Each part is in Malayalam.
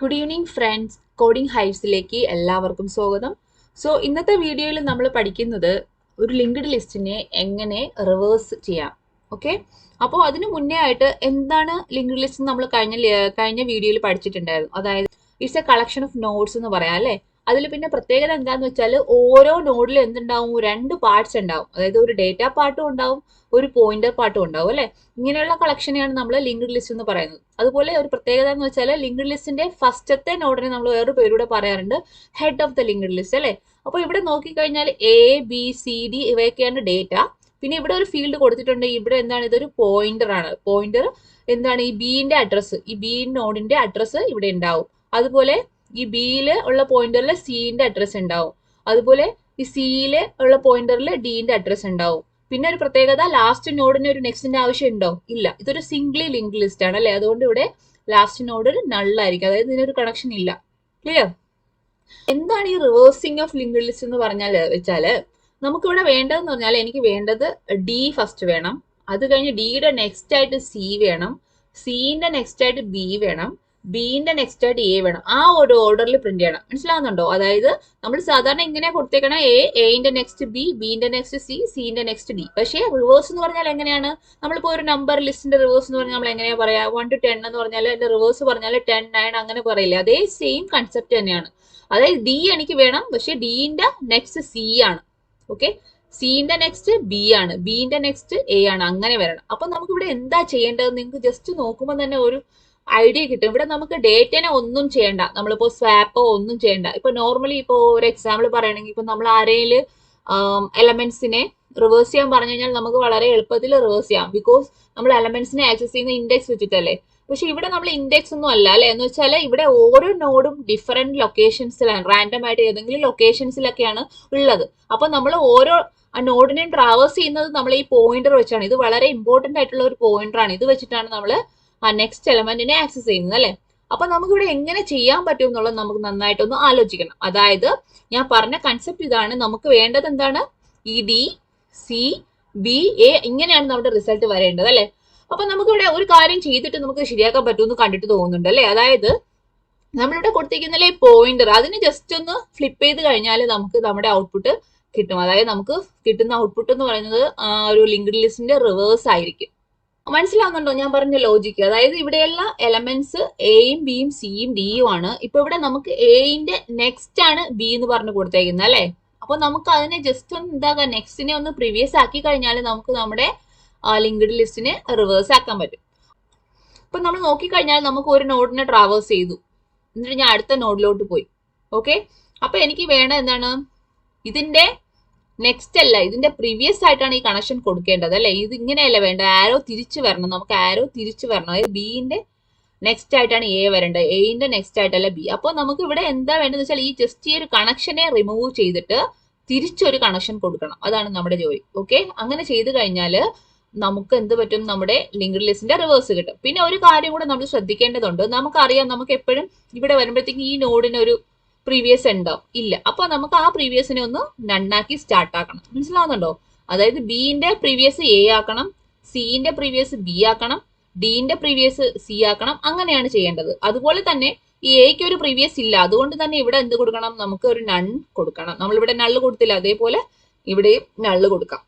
ഗുഡ് ഈവനിങ് ഫ്രണ്ട്സ്, കോഡിംഗ് ഹൈവ്സിലേക്ക് എല്ലാവർക്കും സ്വാഗതം. ഇന്നത്തെ വീഡിയോയിൽ നമ്മൾ പഠിക്കുന്നത് ഒരു ലിങ്ക്ഡ് ലിസ്റ്റിനെ എങ്ങനെ റിവേഴ്സ് ചെയ്യാം. ഓക്കെ, അപ്പോൾ അതിന് മുന്നേ ആയിട്ട് എന്താണ് ലിങ്ക്ഡ് ലിസ്റ്റ് നമ്മൾ കഴിഞ്ഞ വീഡിയോയിൽ പഠിച്ചിട്ടുണ്ടായിരുന്നു. അതായത് it's A collection of nodes എന്ന് പറയാം അല്ലേ. അതിൽ പിന്നെ പ്രത്യേകത എന്താന്ന് വെച്ചാൽ ഓരോ നോഡിലും എന്തുണ്ടാവും, രണ്ട് പാർട്സ് ഉണ്ടാവും. അതായത് ഒരു ഡേറ്റ പാർട്ടും ഉണ്ടാവും, ഒരു പോയിന്റർ പാർട്ടും ഉണ്ടാവും അല്ലെ. ഇങ്ങനെയുള്ള കളക്ഷനെയാണ് നമ്മൾ ലിങ്ക്ഡ് ലിസ്റ്റ് എന്ന് പറയുന്നത്. അതുപോലെ ഒരു പ്രത്യേകത എന്ന് വെച്ചാൽ ലിങ്ക്ഡ് ലിസ്റ്റിന്റെ ഫസ്റ്റത്തെ നോഡിനെ നമ്മൾ വേറൊരു പേരൂടെ പറയാറുണ്ട്, head of the linked list അല്ലെ. അപ്പോൾ ഇവിടെ നോക്കിക്കഴിഞ്ഞാൽ എ ബി സി ഡി ഇവയൊക്കെയാണ് ഡേറ്റ. പിന്നെ ഇവിടെ ഒരു ഫീൽഡ് കൊടുത്തിട്ടുണ്ട്. ഇവിടെ എന്താണ്, ഇതൊരു പോയിന്റർ ആണ്. പോയിന്റർ എന്താണ്, ഈ ബിന്റെ അഡ്രസ്സ്, ഈ ബി നോഡിന്റെ അഡ്രസ്സ് ഇവിടെ ഉണ്ടാവും. അതുപോലെ ഈ ബിയിൽ ഉള്ള പോയിന്ററിൽ സിന്റെ അഡ്രസ്സ് ഉണ്ടാവും. അതുപോലെ ഈ സിയിൽ ഉള്ള പോയിന്ററിൽ ഡിന്റെ അഡ്രസ്സ് ഉണ്ടാവും. പിന്നെ ഒരു പ്രത്യേകത, ലാസ്റ്റ് നോഡിന് ഒരു നെക്സ്റ്റിന്റെ ആവശ്യം ഉണ്ടോ? ഇല്ല. ഇതൊരു സിംഗ്ലി ലിങ്ക്ഡ് ലിസ്റ്റ് ആണ് അല്ലെ. അതുകൊണ്ട് ഇവിടെ ലാസ്റ്റ് നോഡ് നള്ളായിരിക്കും, അതായത് ഇതിനൊരു കണക്ഷൻ ഇല്ല. ക്ലിയർ? എന്താണ് ഈ റിവേഴ്സിംഗ് ഓഫ് ലിങ്ക്ഡ് ലിസ്റ്റ് എന്ന് വെച്ചാല് നമുക്കിവിടെ വേണ്ടതെന്ന് പറഞ്ഞാൽ, എനിക്ക് വേണ്ടത് ഡി ഫസ്റ്റ് വേണം. അത് കഴിഞ്ഞ് ഡിയുടെ നെക്സ്റ്റ് ആയിട്ട് സി വേണം, സിന്റെ നെക്സ്റ്റ് ആയിട്ട് ബി വേണം, ബിന്റെ നെക്സ്റ്റ് ആയിട്ട് എ വേണം. ആ ഒരു ഓർഡറിൽ പ്രിന്റ് ചെയ്യണം. മനസ്സിലാവുന്നുണ്ടോ? അതായത് നമ്മൾ സാധാരണ ഇങ്ങനെ കൊടുത്തേക്കണം, എന്റെ നെക്സ്റ്റ് ബി, ബിന്റെ നെക്സ്റ്റ് സി, സിന്റെ നെക്സ്റ്റ് ഡി. പക്ഷേ റിവേഴ്സ് എന്ന് പറഞ്ഞാൽ എങ്ങനെയാണ്? നമ്മളിപ്പോ ഒരു നമ്പർ ലിസ്റ്റിന്റെ റിവേഴ്സ് എന്ന് പറഞ്ഞാൽ നമ്മൾ എങ്ങനെയാ പറയാ? 1 to 10 എന്ന് പറഞ്ഞാൽ അതിന്റെ റിവേഴ്സ് പറഞ്ഞാൽ 10, 9 അങ്ങനെ പറയില്ലേ? അതേ സെയിം കൺസെപ്റ്റ് തന്നെയാണ്. അതായത് ഡി എനിക്ക് വേണം, പക്ഷെ ഡിന്റെ നെക്സ്റ്റ് സി ആണ്. ഓക്കെ, സിന്റെ നെക്സ്റ്റ് ബി ആണ്, ബിന്റെ നെക്സ്റ്റ് എ ആണ്, അങ്ങനെ വരണം. അപ്പൊ നമുക്ക് ഇവിടെ എന്താ ചെയ്യേണ്ടത് നിങ്ങൾക്ക് ജസ്റ്റ് നോക്കുമ്പോൾ തന്നെ ഒരു ഐഡിയ കിട്ടും. ഇവിടെ നമുക്ക് ഡേറ്റനെ ഒന്നും ചെയ്യണ്ട, നമ്മളിപ്പോ സ്വാപ്പോ ഒന്നും ചെയ്യണ്ട. ഇപ്പൊ നോർമലി ഇപ്പോ ഒരു എക്സാമ്പിൾ പറയുകയാണെങ്കിൽ, ഇപ്പൊ നമ്മൾ അറേയില് എലമെന്റ്സിനെ റിവേഴ്സ് ചെയ്യാൻ പറഞ്ഞു കഴിഞ്ഞാൽ നമുക്ക് വളരെ എളുപ്പത്തിൽ റിവേഴ്സ് ചെയ്യാം. ബിക്കോസ് നമ്മൾ എലമെന്റ്സിനെ ആക്സസ് ചെയ്യുന്ന ഇൻഡെക്സ് വെച്ചിട്ടല്ലേ. പക്ഷെ ഇവിടെ നമ്മൾ ഇൻഡെക്സ് ഒന്നും അല്ല അല്ലെ. എന്ന് വെച്ചാൽ ഇവിടെ ഓരോ നോഡും ഡിഫറെന്റ് ലൊക്കേഷൻസിലാണ്, റാൻഡം ആയിട്ട് ഏതെങ്കിലും ലൊക്കേഷൻസിലൊക്കെയാണ് ഉള്ളത്. അപ്പൊ നമ്മൾ ഓരോ നോഡിനെയും ട്രാവേഴ്സ് ചെയ്യുന്നത് നമ്മൾ ഈ പോയിന്റർ വെച്ചാണ്. ഇത് വളരെ ഇമ്പോർട്ടന്റ് ആയിട്ടുള്ള ഒരു പോയിന്റർ ആണ്. ഇത് വെച്ചിട്ടാണ് നമ്മൾ ആ നെക്സ്റ്റ് എലമെന്റിനെ ആക്സസ് ചെയ്യുന്നത് അല്ലെ. അപ്പൊ നമുക്കിവിടെ എങ്ങനെ ചെയ്യാൻ പറ്റും എന്നുള്ളത് നമുക്ക് നന്നായിട്ടൊന്ന് ആലോചിക്കണം. അതായത് ഞാൻ പറഞ്ഞ കൺസെപ്റ്റ് ഇതാണ്. നമുക്ക് വേണ്ടത് എന്താണ്? ഈ ഡി സി ബി എ, ഇങ്ങനെയാണ് നമ്മുടെ റിസൾട്ട് വരേണ്ടത് അല്ലെ. അപ്പൊ നമുക്കിവിടെ ഒരു കാര്യം ചെയ്തിട്ട് നമുക്ക് ശരിയാക്കാൻ പറ്റുമെന്ന് കണ്ടിട്ട് തോന്നുന്നുണ്ട് അല്ലെ. അതായത് നമ്മളിവിടെ കൊടുത്തിരിക്കുന്നില്ലേ പോയിന്റർ, അതിന് ജസ്റ്റ് ഒന്ന് ഫ്ലിപ്പ് ചെയ്ത് കഴിഞ്ഞാൽ നമുക്ക് നമ്മുടെ ഔട്ട്പുട്ട് കിട്ടും. അതായത് നമുക്ക് കിട്ടുന്ന ഔട്ട്പുട്ട് എന്ന് പറയുന്നത് ഒരു ലിങ്ക്ഡ് ലിസ്റ്റിന്റെ റിവേഴ്സ് ആയിരിക്കും. മനസ്സിലാവുന്നുണ്ടോ ഞാൻ പറഞ്ഞ ലോജിക്ക്? അതായത് ഇവിടെയുള്ള എലമെന്റ്സ് എയും ബിയും സിയും ഡിയും ആണ്. ഇപ്പൊ ഇവിടെ നമുക്ക് എന്റെ നെക്സ്റ്റ് ആണ് ബി എന്ന് പറഞ്ഞു കൊടുത്തേക്കുന്നത് അല്ലെ. അപ്പൊ നമുക്ക് അതിനെ ജസ്റ്റ് ഒന്ന് എന്താക്കാം, നെക്സ്റ്റിനെ ഒന്ന് പ്രീവിയസ് ആക്കി കഴിഞ്ഞാൽ നമുക്ക് നമ്മുടെ ലിങ്ക്ഡ് ലിസ്റ്റിനെ റിവേഴ്സ് ആക്കാൻ പറ്റും. ഇപ്പൊ നമ്മൾ നോക്കിക്കഴിഞ്ഞാൽ നമുക്ക് ഒരു നോഡിനെ ട്രാവേഴ്സ് ചെയ്തു, എന്നിട്ട് ഞാൻ അടുത്ത നോഡിലോട്ട് പോയി. ഓക്കെ, അപ്പൊ എനിക്ക് വേണ്ട എന്താണ്, ഇതിന്റെ നെക്സ്റ്റ് അല്ല, ഇതിന്റെ പ്രീവിയസ് ആയിട്ടാണ് ഈ കണക്ഷൻ കൊടുക്കേണ്ടത് അല്ലെ. ഇത് ഇങ്ങനെയല്ല വേണ്ട, ആരോ തിരിച്ചു വരണം. നമുക്ക് ആരോ തിരിച്ചു വരണം. അതായത് ബിന്റെ നെക്സ്റ്റ് ആയിട്ടാണ് എ വരേണ്ടത്, എന്റെ നെക്സ്റ്റ് ആയിട്ടല്ല ബി. അപ്പോൾ നമുക്ക് ഇവിടെ എന്താ വേണ്ടതെന്ന് വെച്ചാൽ ഈ ജസ്റ്റ് ഈ ഒരു കണക്ഷനെ റിമൂവ് ചെയ്തിട്ട് തിരിച്ചൊരു കണക്ഷൻ കൊടുക്കണം. അതാണ് നമ്മുടെ ജോലി. ഓക്കെ, അങ്ങനെ ചെയ്ത് കഴിഞ്ഞാൽ നമുക്ക് എന്ത് പറ്റും, നമ്മുടെ ലിങ്ക്ഡ് ലിസ്റ്റിന്റെ റിവേഴ്സ് കിട്ടും. പിന്നെ ഒരു കാര്യം കൂടെ നമ്മൾ ശ്രദ്ധിക്കേണ്ടതുണ്ട്. നമുക്കറിയാം, നമുക്ക് എപ്പോഴും ഇവിടെ വരുമ്പോഴത്തേക്ക് ഈ നോഡിന് ഒരു പ്രീവിയസ് ഉണ്ടോ? ഇല്ല. അപ്പൊ നമുക്ക് ആ പ്രീവിയസിനെ ഒന്ന് നണ്ണാക്കി സ്റ്റാർട്ട് ആക്കണം. മനസ്സിലാവുന്നുണ്ടോ? അതായത് ബിന്റെ പ്രീവിയസ് എ ആക്കണം, സിന്റെ പ്രീവിയസ് ബി ആക്കണം, ഡിന്റെ പ്രീവിയസ് സി ആക്കണം. അങ്ങനെയാണ് ചെയ്യേണ്ടത്. അതുപോലെ തന്നെ ഈ എക്ക് ഒരു പ്രീവിയസ് ഇല്ല, അതുകൊണ്ട് തന്നെ ഇവിടെ എന്ത് കൊടുക്കണം, നമുക്ക് ഒരു നൺ കൊടുക്കണം. നമ്മളിവിടെ നള്ള് കൊടുത്തില്ല, അതേപോലെ ഇവിടെയും നള്ള് കൊടുക്കാം.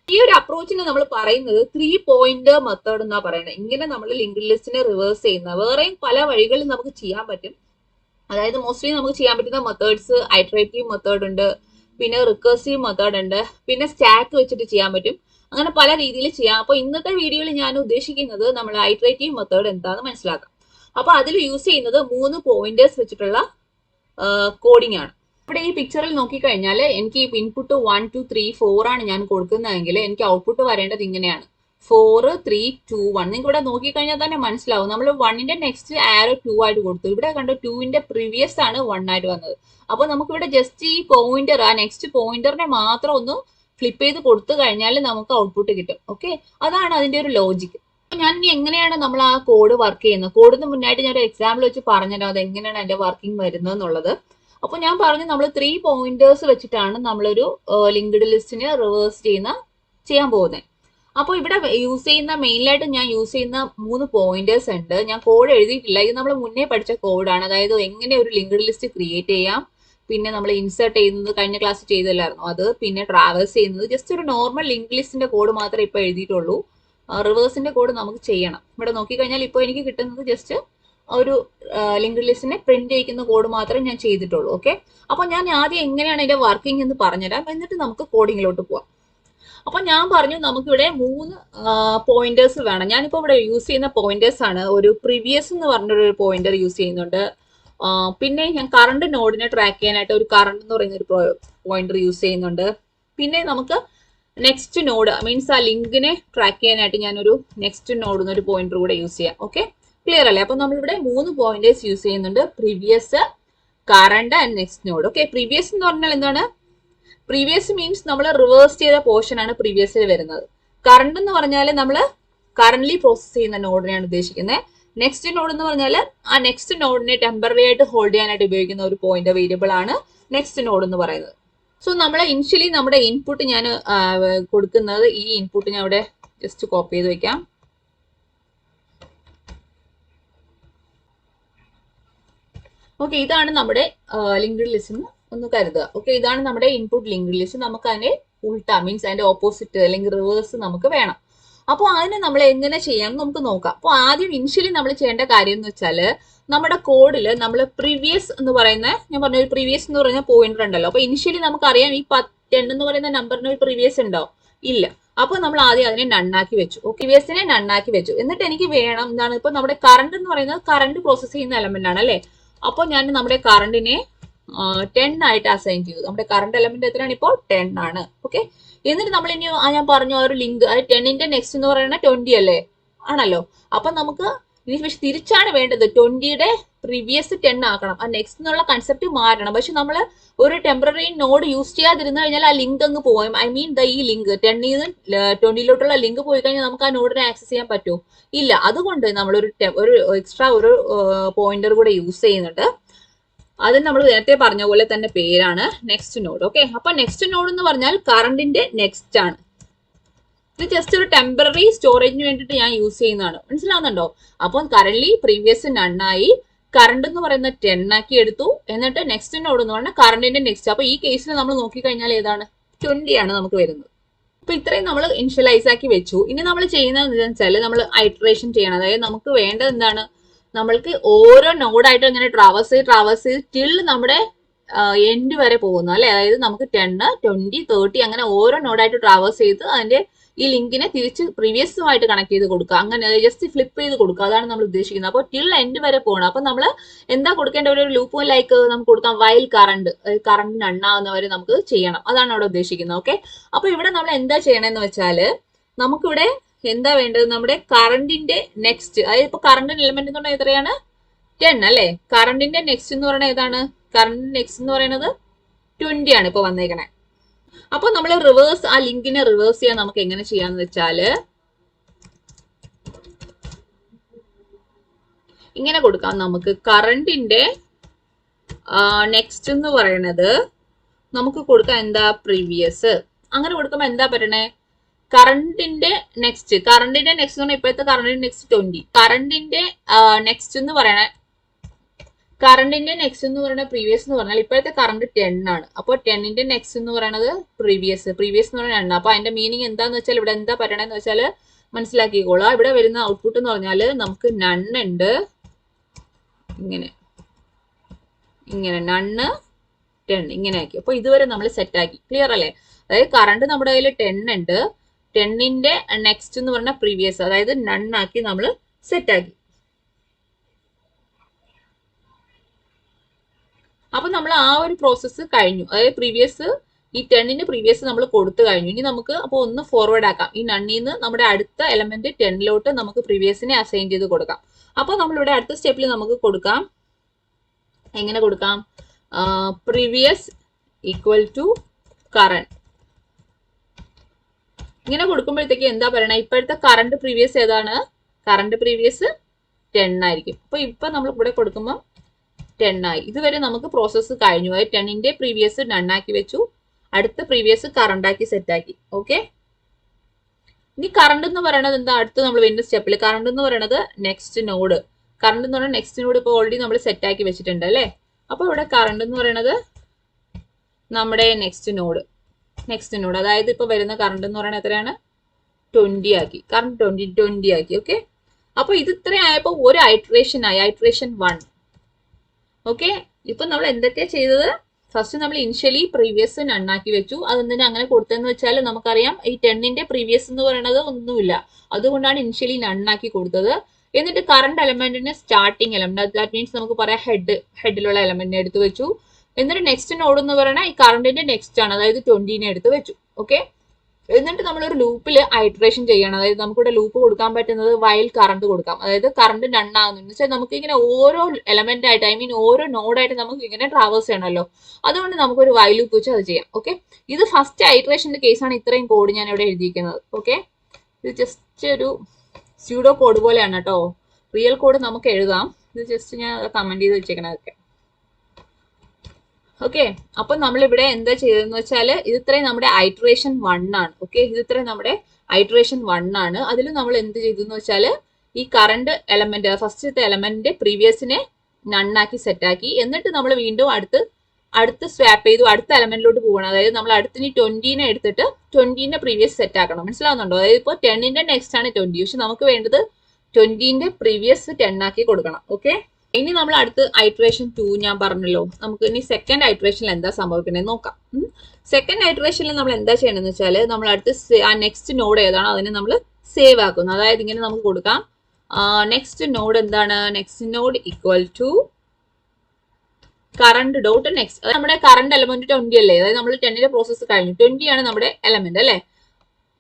ഈ ഒരു അപ്രോച്ചിന് നമ്മൾ പറയുന്നത് 3 പോയിന്റ് മെത്തേഡ് എന്നാ പറയുന്നത്. ഇങ്ങനെ നമ്മൾ ലിങ്ക്ഡ് ലിസ്റ്റിനെ റിവേഴ്സ് ചെയ്യുന്ന വേറെയും പല വഴികളിൽ നമുക്ക് ചെയ്യാൻ പറ്റും. അതായത് മോസ്റ്റ്ലി നമുക്ക് ചെയ്യാൻ പറ്റുന്ന മെത്തേഡ്സ് ഐറ്ററേറ്റീവ് മെത്തേഡ് ഉണ്ട്, പിന്നെ റിക്കേഴ്സീവ് മെത്തേഡ് ഉണ്ട്, പിന്നെ സ്റ്റാക്ക് വെച്ചിട്ട് ചെയ്യാൻ പറ്റും. അങ്ങനെ പല രീതിയിൽ ചെയ്യാം. അപ്പൊ ഇന്നത്തെ വീഡിയോയിൽ ഞാൻ ഉദ്ദേശിക്കുന്നത് നമ്മൾ ഐറ്ററേറ്റീവ് മെത്തേഡ് എന്താണെന്ന് മനസ്സിലാക്കാം. അപ്പൊ അതിൽ യൂസ് ചെയ്യുന്നത് 3 പോയിന്റേഴ്സ് വെച്ചിട്ടുള്ള കോഡിംഗ് ആണ്. ഇവിടെ ഈ പിക്ചറിൽ നോക്കിക്കഴിഞ്ഞാൽ എനിക്ക് ഇൻപുട്ട് 1 2 3 4 ആണ് ഞാൻ കൊടുക്കുന്നതെങ്കിൽ എനിക്ക് ഔട്ട്പുട്ട് വരേണ്ടത് ഇങ്ങനെയാണ്, 4 3 2 1. നിങ്ങൾക്ക് ഇവിടെ നോക്കിക്കഴിഞ്ഞാൽ തന്നെ മനസ്സിലാവും. നമ്മൾ 1ന്റെ നെക്സ്റ്റ് ആരോ 2 ആയിട്ട് കൊടുത്തു. ഇവിടെ കണ്ടോ 2ന്റെ പ്രീവിയസ് ആണ് 1 ആയിട്ട് വന്നത്. അപ്പൊ നമുക്ക് ഇവിടെ ജസ്റ്റ് ഈ പോയിന്റർ, ആ നെക്സ്റ്റ് പോയിന്ററിനെ മാത്രം ഒന്ന് ഫ്ലിപ്പ് ചെയ്ത് കൊടുത്തു കഴിഞ്ഞാൽ നമുക്ക് ഔട്ട്പുട്ട് കിട്ടും. ഓക്കെ, അതാണ് അതിന്റെ ഒരു ലോജിക്ക്. ഞാൻ ഇനി എങ്ങനെയാണ് നമ്മൾ ആ കോഡ് വർക്ക് ചെയ്യുന്നത്, കോഡിന് മുന്നായിട്ട് ഞാൻ ഒരു എക്സാമ്പിൾ വെച്ച് പറഞ്ഞുതരാം അത് എങ്ങനെയാണ് അതിന്റെ വർക്കിംഗ് വരുന്നത് എന്നുള്ളത്. അപ്പൊ ഞാൻ പറഞ്ഞു, നമ്മൾ 3 പോയിന്റേഴ്സ് വെച്ചിട്ടാണ് നമ്മളൊരു ലിങ്ക്ഡ് ലിസ്റ്റിനെ റിവേഴ്സ് ചെയ്യാൻ പോകുന്നത്. അപ്പോൾ ഇവിടെ യൂസ് ചെയ്യുന്ന മെയിനായിട്ട് ഞാൻ യൂസ് ചെയ്യുന്ന 3 പോയിന്റേഴ്സ് ഉണ്ട്. ഞാൻ കോഡ് എഴുതിയിട്ടില്ല, ഇത് നമ്മൾ മുന്നേ പഠിച്ച കോഡാണ്. അതായത് എങ്ങനെ ഒരു ലിങ്ക്ഡ് ലിസ്റ്റ് ക്രിയേറ്റ് ചെയ്യാം, പിന്നെ നമ്മൾ ഇൻസേർട്ട് ചെയ്യുന്നത് കഴിഞ്ഞ ക്ലാസ് ചെയ്തല്ലായിരുന്നു അത്, പിന്നെ ട്രാവേഴ്സ് ചെയ്യുന്നത്. ജസ്റ്റ് ഒരു നോർമൽ ലിങ്ക് ലിസ്റ്റിന്റെ കോഡ് മാത്രമേ ഇപ്പോൾ എഴുതിയിട്ടുള്ളൂ. റിവേഴ്സിന്റെ കോഡ് നമുക്ക് ചെയ്യണം. ഇവിടെ നോക്കിക്കഴിഞ്ഞാൽ ഇപ്പോൾ എനിക്ക് കിട്ടുന്നത് ജസ്റ്റ് ഒരു ലിങ്ക്ഡ് ലിസ്റ്റിനെ പ്രിന്റ് ചെയ്യിക്കുന്ന കോഡ് മാത്രമേ ഞാൻ ചെയ്തിട്ടുള്ളൂ. ഓക്കെ, അപ്പോൾ ഞാൻ ആദ്യം എങ്ങനെയാണ് ഇതിന്റെ വർക്കിംഗ് എന്ന് പറഞ്ഞുതരാം, എന്നിട്ട് നമുക്ക് കോഡിങ്ങിലോട്ട് പോവാം. അപ്പൊ ഞാൻ പറഞ്ഞു നമുക്കിവിടെ 3 പോയിന്റേഴ്സ് വേണം. ഞാനിപ്പോ ഇവിടെ യൂസ് ചെയ്യുന്ന പോയിന്റേഴ്സ് ആണ്. ഒരു പ്രീവിയസ് എന്ന് പറഞ്ഞൊരു പോയിന്റർ യൂസ് ചെയ്യുന്നുണ്ട്. പിന്നെ ഞാൻ കറണ്ട് നോഡിനെ ട്രാക്ക് ചെയ്യാനായിട്ട് ഒരു കറണ്ട് എന്ന് പറയുന്ന ഒരു പോയിന്റർ യൂസ് ചെയ്യുന്നുണ്ട്. പിന്നെ നമുക്ക് നെക്സ്റ്റ് നോഡ് മീൻസ് ആ ലിങ്കിനെ ട്രാക്ക് ചെയ്യാനായിട്ട് ഞാനൊരു നെക്സ്റ്റ് നോഡ് എന്നൊരു പോയിന്റർ കൂടെ യൂസ് ചെയ്യാം. ഓക്കെ, ക്ലിയർ അല്ലേ? അപ്പൊ നമ്മളിവിടെ 3 പോയിന്റേഴ്സ് യൂസ് ചെയ്യുന്നുണ്ട്, previous, current and next node. Okay, previous എന്ന് പറഞ്ഞാൽ എന്താണ്? പ്രീവിയസ് മീൻസ് നമ്മൾ റിവേഴ്സ് ചെയ്ത പോർഷൻ ആണ് പ്രീവിയസിൽ വരുന്നത്. കറണ്ട് എന്ന് പറഞ്ഞാൽ നമ്മൾ കറന്റ്ലി പ്രോസസ് ചെയ്യുന്ന നോഡിനെയാണ് ഉദ്ദേശിക്കുന്നത്. നെക്സ്റ്റ് നോഡ് എന്ന് പറഞ്ഞാൽ ആ നെക്സ്റ്റ് നോഡിനെ ടെമ്പററി ആയിട്ട് ഹോൾഡ് ചെയ്യാനായിട്ട് ഉപയോഗിക്കുന്ന ഒരു പോയിന്റ് വേരിയബിൾ ആണ് നെക്സ്റ്റ് നോഡ് എന്ന് പറയുന്നത്. സോ നമ്മൾ ഇനിഷ്യലി നമ്മുടെ ഇൻപുട്ട് ഞാൻ കൊടുക്കുന്നത്, ഈ ഇൻപുട്ട് ഞാൻ ഇവിടെ ജസ്റ്റ് കോപ്പി ചെയ്ത് വെക്കാം. ഓക്കെ, ഇതാണ് നമ്മുടെ ലിങ്ക്ഡ് ലിസ്റ്റ് ഒന്ന് കരുതുക. ഓക്കെ, ഇതാണ് നമ്മുടെ ഇൻപുട്ട് ലിങ്ക്ഡ് ലിസ്റ്റ്. നമുക്ക് അതിന്റെ ഉൾട്ട മീൻസ് അതിന്റെ ഓപ്പോസിറ്റ് അല്ലെങ്കിൽ റിവേഴ്സ് നമുക്ക് വേണം. അപ്പോൾ അതിന് നമ്മൾ എങ്ങനെ ചെയ്യാം നമുക്ക് നോക്കാം. അപ്പോൾ ആദ്യം ഇനിഷ്യലി നമ്മൾ ചെയ്യേണ്ട കാര്യം എന്ന് വെച്ചാൽ നമ്മുടെ കോഡിൽ നമ്മൾ പ്രീവിയസ് എന്ന് പറയുന്ന, ഞാൻ പറഞ്ഞ ഒരു പ്രീവിയസ് എന്ന് പറയുന്ന പോയിന്റർ ഉണ്ടല്ലോ. അപ്പോൾ ഇനിഷ്യലി നമുക്കറിയാം ഈ 10 എന്ന് പറയുന്ന നമ്പറിന് ഒരു പ്രീവിയസ് ഉണ്ടോ? ഇല്ല. അപ്പോൾ നമ്മൾ ആദ്യം അതിനെ നണ്ണാക്കി വെച്ചു. ഓക്കെ, പ്രീവിയസിനെ നണ്ണാക്കി വെച്ചു. എന്നിട്ട് എനിക്ക് വേണം എന്താണ്, ഇപ്പൊ നമ്മുടെ കറണ്ട് എന്ന് പറയുന്നത് കറണ്ട് പ്രോസസ് ചെയ്യുന്ന എലമെന്റ് ആണ് അല്ലേ? അപ്പോൾ ഞാൻ നമ്മുടെ കറണ്ടിനെ 10 ആയിട്ട് അസൈൻ ചെയ്തു. നമ്മുടെ കറണ്ട് എലമെന്റ് എത്രയാണ് ഇപ്പോൾ? 10 ആണ്. ഓക്കെ, എന്നിട്ട് നമ്മൾ ഇനി ഞാൻ പറഞ്ഞു ഒരു ലിങ്ക് 10ന്റെ നെക്സ്റ്റ് എന്ന് പറയുന്നത് 20 അല്ലേ? ആണല്ലോ. അപ്പൊ നമുക്ക് ഇനി പക്ഷെ തിരിച്ചാണ് വേണ്ടത്. 20യുടെ പ്രീവിയസ് 10 ആക്കണം. ആ നെക്സ്റ്റ് എന്നുള്ള കൺസെപ്റ്റ് മാറണം. പക്ഷെ നമ്മൾ ഒരു ടെമ്പററി നോഡ് യൂസ് ചെയ്യാതിരുന്നു കഴിഞ്ഞാൽ ആ ലിങ്ക് അങ്ങ് പോകും. ഐ മീൻ ഈ ലിങ്ക് 10ൽ നിന്ന് 20ലോട്ടുള്ള ലിങ്ക് പോയി കഴിഞ്ഞാൽ നമുക്ക് ആ നോഡിനെ ആക്സസ് ചെയ്യാൻ പറ്റുമോ? ഇല്ല. അതുകൊണ്ട് നമ്മൾ ഒരു എക്സ്ട്രാ ഒരു പോയിന്റർ കൂടെ യൂസ് ചെയ്യുന്നുണ്ട്. അതിന് നമ്മൾ നേരത്തെ പറഞ്ഞ പോലെ തന്നെ പേരാണ് നെക്സ്റ്റ് നോഡ്. ഓക്കെ, അപ്പൊ നെക്സ്റ്റ് നോഡ് എന്ന് പറഞ്ഞാൽ കറണ്ടിന്റെ നെക്സ്റ്റ് ആണ്. ഇത് ജസ്റ്റ് ഒരു ടെമ്പററി സ്റ്റോറേജിന് വേണ്ടിയിട്ട് ഞാൻ യൂസ് ചെയ്യുന്നതാണ്. മനസ്സിലാവുന്നുണ്ടോ? അപ്പോൾ കറന്റ് പ്രീവിയസ് നണ്ണായി, കറണ്ട് എന്ന് പറയുന്ന 10 ആക്കി എടുത്തു. എന്നിട്ട് നെക്സ്റ്റ് നോഡ് എന്ന് പറഞ്ഞാൽ കറണ്ടിന്റെ നെക്സ്റ്റ്. അപ്പൊ ഈ കേസിൽ നമ്മൾ നോക്കിക്കഴിഞ്ഞാൽ ഏതാണ്? 20 ആണ് നമുക്ക് വരുന്നത്. അപ്പൊ ഇത്രയും നമ്മൾ ഇനിഷ്യലൈസ് ആക്കി വെച്ചു. ഇനി നമ്മൾ ചെയ്യുന്നത് എന്താണെന്ന് വെച്ചാൽ നമ്മൾ ഐറ്ററേഷൻ ചെയ്യണം. അതായത് നമുക്ക് വേണ്ടത് എന്താണ്? നമ്മൾക്ക് ഓരോ നോഡായിട്ട് ഇങ്ങനെ ട്രാവേഴ്സ് ചെയ്ത് ടിൽ നമ്മുടെ എൻഡ് വരെ പോകുന്നു അല്ലെ? അതായത് നമുക്ക് 10, 20, 30 അങ്ങനെ ഓരോ നോഡായിട്ട് ട്രാവേഴ്സ് ചെയ്ത് അതിന്റെ ഈ ലിങ്കിനെ തിരിച്ച് പ്രീവിയസുമായിട്ട് കണക്ട് ചെയ്ത് കൊടുക്കുക. അങ്ങനെ ജസ്റ്റ് ഫ്ലിപ്പ് ചെയ്ത് കൊടുക്കുക. അതാണ് നമ്മൾ ഉദ്ദേശിക്കുന്നത്. അപ്പോൾ ടിൽ എൻഡ് വരെ പോകണം. അപ്പൊ നമ്മൾ എന്താ കൊടുക്കേണ്ട? ഒരു ലൂപ്പ് ലൈക്ക് നമുക്ക് കൊടുക്കാം വൈൽ കറണ്ട് എണ്ണാവുന്നവരെ നമുക്ക് ചെയ്യണം. അതാണ് അവിടെ ഉദ്ദേശിക്കുന്നത്. ഓക്കെ, അപ്പൊ ഇവിടെ നമ്മൾ എന്താ ചെയ്യണമെന്ന് വെച്ചാൽ നമുക്കിവിടെ എന്താ വേണ്ടത്? നമ്മുടെ കറണ്ടിന്റെ നെക്സ്റ്റ്, അതായത് ഇപ്പൊ കറണ്ടിന്റെ എലിമെന്റ് എന്ന് പറഞ്ഞാൽ എത്രയാണ്? 10 അല്ലെ? കറണ്ടിന്റെ നെക്സ്റ്റ് എന്ന് പറയുന്നത് ഏതാണ്? കറണ്ടിന്റെ നെക്സ്റ്റ് എന്ന് പറയുന്നത് 20 ആണ് ഇപ്പൊ വന്നേക്കണേ. അപ്പൊ നമ്മൾ റിവേഴ്സ് ആ ലിങ്കിനെ റിവേഴ്സ് ചെയ്യാൻ നമുക്ക് എങ്ങനെ ചെയ്യാന്ന് വെച്ചാല് ഇങ്ങനെ കൊടുക്കാം. നമുക്ക് കറണ്ടിന്റെ നെക്സ്റ്റ് എന്ന് പറയുന്നത് നമുക്ക് കൊടുക്കാം എന്താ? പ്രീവിയസ്. അങ്ങനെ കൊടുക്കുമ്പോ എന്താ പറയണേ? കറണ്ടിന്റെ നെക്സ്റ്റ് എന്ന് പറഞ്ഞാൽ ഇപ്പോഴത്തെ കറണ്ടിന്റെ നെക്സ്റ്റ് 20. കറണ്ടിന്റെ നെക്സ്റ്റ് എന്ന് പറയണേ പ്രീവിയസ് എന്ന് പറഞ്ഞാൽ ഇപ്പോഴത്തെ കറണ്ട് 10 ആണ്. അപ്പോൾ 10ന്റെ നെക്സ്റ്റ് എന്ന് പറയുന്നത് പ്രീവിയസ് എന്ന് പറയുന്നത് 10. അപ്പൊ അതിന്റെ മീനിങ് എന്താന്ന് വെച്ചാൽ ഇവിടെ എന്താ പറയണെന്ന് വെച്ചാൽ മനസ്സിലാക്കിക്കോളാം. ഇവിടെ വരുന്ന ഔട്ട്പുട്ട് എന്ന് പറഞ്ഞാൽ നമുക്ക് നണ്ണുണ്ട്, ഇങ്ങനെ നണ്ണ് 10 ഇങ്ങനെ ആക്കി. അപ്പൊ ഇതുവരെ നമ്മൾ സെറ്റ് ആക്കി. ക്ലിയർ അല്ലേ? അതായത് കറണ്ട് നമ്മുടെ കയ്യിൽ 10 ഉണ്ട്. 10ന്റെ നെക്സ്റ്റ് എന്ന് പറഞ്ഞാൽ പ്രീവിയസ്, അതായത് നണ്ണാക്കി നമ്മൾ സെറ്റ് ആക്കി. അപ്പൊ നമ്മൾ ആ ഒരു പ്രോസസ്സ് കഴിഞ്ഞു. അതായത് പ്രീവിയസ് ഈ 10ന്റെ പ്രീവിയസ് നമ്മൾ കൊടുത്തു കഴിഞ്ഞു. ഇനി നമുക്ക് അപ്പോൾ ഒന്ന് ഫോർവേഡ് ആക്കാം. ഈ നണ്ണിന്ന് നമ്മുടെ അടുത്ത എലമെന്റ് 10ലോട്ട് നമുക്ക് പ്രീവിയസിനെ അസൈൻ ചെയ്ത് കൊടുക്കാം. അപ്പോൾ നമ്മളിവിടെ അടുത്ത സ്റ്റെപ്പിൽ നമുക്ക് കൊടുക്കാം. എങ്ങനെ കൊടുക്കാം? Previous equal to current. ഇങ്ങനെ കൊടുക്കുമ്പോഴത്തേക്ക് എന്താ പറയണേ? ഇപ്പോഴത്തെ കറണ്ട് പ്രീവിയസ് ഏതാണ്? കറണ്ട് പ്രീവിയസ് 10 ആയിരിക്കും. അപ്പൊ ഇപ്പൊ നമ്മൾ ഇവിടെ കൊടുക്കുമ്പോൾ 10 ആയി. ഇതുവരെ നമുക്ക് പ്രോസസ്സ് കഴിഞ്ഞു. അതായത് 10ന്റെ പ്രീവിയസ് നണ്ണാക്കി വെച്ചു, അടുത്ത പ്രീവിയസ് കറണ്ട് ആക്കി സെറ്റ് ആക്കി. ഓക്കെ, ഇനി കറണ്ട് എന്ന് പറയുന്നത് എന്താ, അടുത്ത് നമ്മൾ വരുന്ന സ്റ്റെപ്പിൽ കറണ്ട് എന്ന് പറയുന്നത് നെക്സ്റ്റ് നോഡ്. കറണ്ട് എന്ന് പറയുന്നത് നെക്സ്റ്റ് നോഡ് ഇപ്പോൾ ഓൾറെഡി നമ്മൾ സെറ്റ് ആക്കി വെച്ചിട്ടുണ്ട് അല്ലേ. അപ്പോൾ ഇവിടെ കറണ്ട് എന്ന് പറയുന്നത് നമ്മുടെ നെക്സ്റ്റ് നോഡ് അതായത് ഇപ്പോൾ വരുന്ന കറണ്ട് എന്ന് പറയുന്നത് എത്രയാണ്, 20 ആക്കി. കറണ്ട് 20 ആക്കി. ഓക്കെ, അപ്പോൾ ഇത് ഇത്രയും ആയപ്പോൾ ഒരു ഐട്രേഷൻ ആയി, ഐട്രേഷൻ 1. ഓക്കെ, ഇപ്പൊ നമ്മൾ എന്തൊക്കെയാ ചെയ്തത്, ഫസ്റ്റ് നമ്മൾ ഇനിഷ്യലി പ്രീവിയസ് നണ്ണാക്കി വെച്ചു. അതെന്തിനാ അങ്ങനെ കൊടുത്തതെന്ന് വെച്ചാൽ നമുക്കറിയാം ഈ 10ന്റെ പ്രീവിയസ് എന്ന് പറയുന്നത് ഒന്നുമില്ല, അതുകൊണ്ടാണ് ഇനിഷ്യലി നണ്ണാക്കി കൊടുത്തത്. എന്നിട്ട് കറണ്ട് എലമെന്റിന് സ്റ്റാർട്ടിങ് എലമെന്റ്, ദാറ്റ് മീൻസ് നമുക്ക് പറയാം ഹെഡിലുള്ള എലമെന്റിനെ എടുത്ത് വെച്ചു. എന്നിട്ട് നെക്സ്റ്റ് നോഡ് എന്ന് പറയുന്നത് ഈ കറണ്ടിന്റെ നെക്സ്റ്റ് ആണ്, അതായത് 20നെ എടുത്ത് വെച്ചു. ഓക്കെ, എന്നിട്ട് നമ്മളൊരു ലൂപ്പിൽ ഐട്രേഷൻ ചെയ്യണം. അതായത് നമുക്കിവിടെ ലൂപ്പ് കൊടുക്കാൻ പറ്റുന്നത് വൈൽ കറണ്ട് കൊടുക്കാം. അതായത് കറണ്ട് നണ്ണാകുന്നു വെച്ചാൽ നമുക്ക് ഇങ്ങനെ ഓരോ എലമെന്റ് ആയിട്ട്, ഐ മീൻ ഓരോ നോഡായിട്ട് നമുക്ക് ഇങ്ങനെ ട്രാവേഴ്സ് ചെയ്യണമല്ലോ, അതുകൊണ്ട് നമുക്കൊരു വൈൽ ലൂപ്പ് വെച്ച് അത് ചെയ്യാം. ഓക്കെ, ഇത് ഫസ്റ്റ് ഐട്രേഷന്റെ കേസാണ് ഇത്രയും കോഡ് ഞാൻ ഇവിടെ എഴുതിയിരിക്കുന്നത്. ഓക്കെ, ഇത് ജസ്റ്റ് ഒരു സ്യൂഡോ കോഡ് പോലെയാണ് കേട്ടോ, റിയൽ കോഡ് നമുക്ക് എഴുതാം. ഇത് ജസ്റ്റ് ഞാൻ കമന്റ് ചെയ്ത് വെച്ചേക്കണതൊക്കെ. ഓക്കെ, അപ്പൊ നമ്മളിവിടെ എന്താ ചെയ്തതെന്ന് വെച്ചാൽ ഇത് ഇത്രയും നമ്മുടെ ഐട്രേഷൻ 1 ആണ്. ഓക്കെ, ഇത് ഇത്രയും നമ്മുടെ ഐട്രേഷൻ 1 ആണ്. അതിൽ നമ്മൾ എന്ത് ചെയ്തു എന്ന് വെച്ചാൽ ഈ കറണ്ട് എലമെന്റ്, ഫസ്റ്റത്തെ എലമെന്റിന്റെ പ്രീവിയസിനെ നണ്ണാക്കി സെറ്റാക്കി. എന്നിട്ട് നമ്മൾ വീണ്ടും അടുത്ത് സ്വാപ്പ് ചെയ്തു, അടുത്ത എലമെന്റിലോട്ട് പോകണം. അതായത് നമ്മൾ അടുത്തിന് 20നെ എടുത്തിട്ട് 20ന്റെ പ്രീവിയസ് സെറ്റ് ആക്കണം. മനസ്സിലാവുന്നുണ്ടോ? അതായത് ഇപ്പോൾ 10ന്റെ നെക്സ്റ്റ് ആണ് 20, പക്ഷെ നമുക്ക് വേണ്ടത് 20ന്റെ പ്രീവിയസ് 10 ആക്കി കൊടുക്കണം. ഓക്കെ, ഇനി നമ്മൾ അടുത്ത് ഐട്രേഷൻ 2 ഞാൻ പറഞ്ഞല്ലോ, നമുക്ക് ഇനി സെക്കൻഡ് ഐട്രേഷനിൽ എന്താ സംഭവിക്കുന്നത് നോക്കാം. സെക്കൻഡ് ഐട്രേഷനിൽ നമ്മൾ എന്താ ചെയ്യണമെന്ന് വെച്ചാൽ നമ്മൾ അടുത്ത് ആ നെക്സ്റ്റ് നോഡ് ഏതാണോ അതിനെ നമ്മൾ സേവ് ആക്കുന്നു. അതായത് ഇങ്ങനെ നമുക്ക് കൊടുക്കാം, നെക്സ്റ്റ് നോഡ് എന്താണ്, next node equal to current dot next. അതായത് നമ്മുടെ കറണ്ട് എലമെന്റ് 20 അല്ലേ, അതായത് നമ്മൾ 10ന്റെ പ്രോസസ്സ് കഴിഞ്ഞു, 20 ആണ് നമ്മുടെ എലമെന്റ് അല്ലേ.